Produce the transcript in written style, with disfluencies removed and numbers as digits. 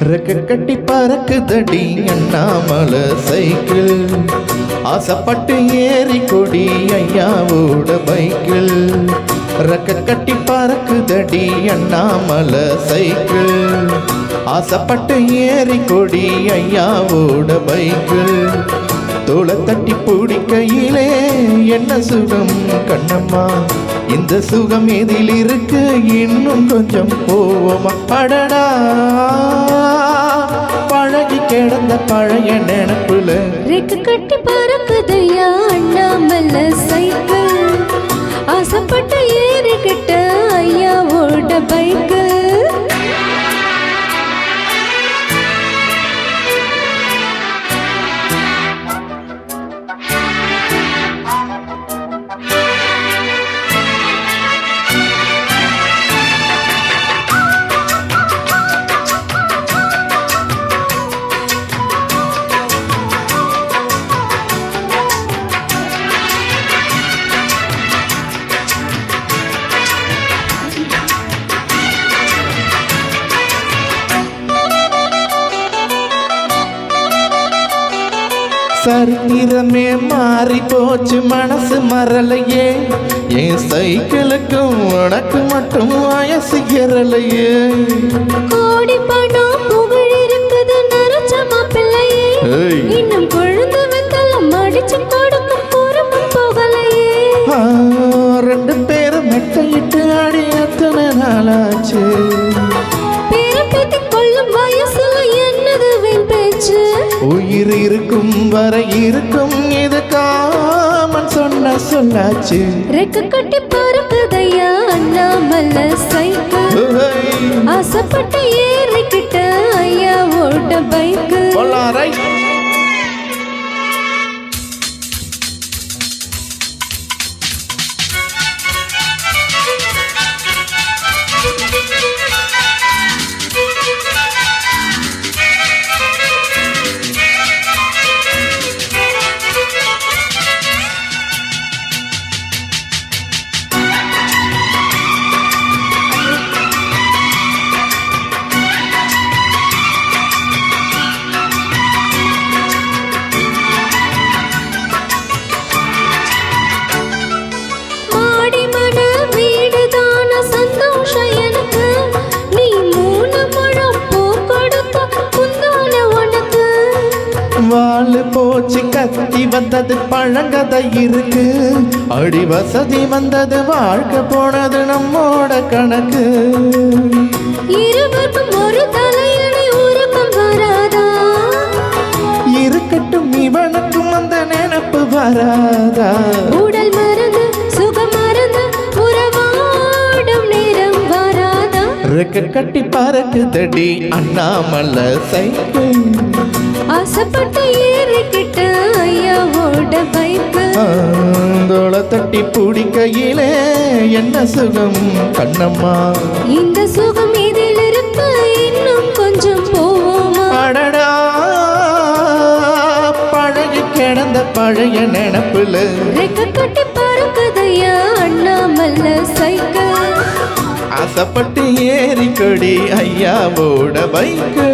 ரெக்க கட்டி பறக்குதடி அண்ணாமலை சைக்கிள், ஆசைப்பட்டு ஏறி கொடி ஐயாவோட பைக்கிள். ரெக்க கட்டி பறக்குதடி அண்ணாமலை சைக்கிள், ஆசைப்பட்டு ஏறி கொடி ஐயாவோட பைக்கிள். தோளை தட்டி பிடிக்கையிலே என்ன சுகம் கண்ணம்மா, இந்த சுகம் எதில் இருக்கு இன்னும் கொஞ்சம் போவோமா. அடடா பழகி கிடந்த பழைய நினப்புல ரெக்க கட்டி பறக்குதையா அண்ணாமலை சைக்கிள், ஆசைப்பட்டு ஏறிக்கிட்ட ஐயாவோட பைக்கு. சரித்திரமே மாறி போச்சு மனசு மறலையே, என் சைக்கிளுக்கும் உனக்கு மட்டும் வயசு ஏறலையே. கோடி பணம் புகழ் இருக்குது நரச்ச மாப்பிள்ளையே, இன்னும் கொழுந்து வெத்தலம் அடிச்சு கொடுக்கும் பொறுப்பும் போகலையே. ரெண்டு பேரும் மெட்டையிட்டு ஆடி அத்தனை நாளாச்சு, பேரப்பேத்தி கொள்ளும் வயசுல என்னது வீண் பேச்சு. உயிர் இருக்கும் வரை இருக்கும் இது காமன் சொன்ன சொல்லாச்சு. ரெக்க கட்டி பறக்குதையா அண்ணாமலை சைக்கிள், ஆசைப்பட்டு ஏறிக்கிட்ட ஐயாவோட பைக்கு. வாழு போச்சு கத்தி வந்தது பழங்கதை இருக்கு, அடி வசதி வந்தது வாழ்க்கை போனது நம்மோட கணக்கு. இருவருக்கும் ஒரு தலையணை உருக்கம் வராதா, இருக்கட்டும் இவனுக்கும் அந்த நினைப்பு வராதா. உடல் மறந்து சுகம் மறந்து உறவாடும் நேரம் வராதா. ரெக்க கட்டி பறக்குதடி அண்ணாமலை சைக்கிள், ஆசைப்பட்டு ஏறிக்கிட்ட ஐயாவோட பைக்கு. தோளை தட்டி பிடிக்கையிலே என்ன சுகம் கண்ணம்மா, இந்த சுகம் இதில் இருக்கு இன்னும் கொஞ்சம் போவோமா. அடடா பழகி கிடந்த பழைய நினப்புல ரெக்க கட்டி பறக்குதையா அண்ணாமலை சைக்கிள், ஆசைப்பட்டு ஏறி கொடி ஐயாவோட பைக்கு.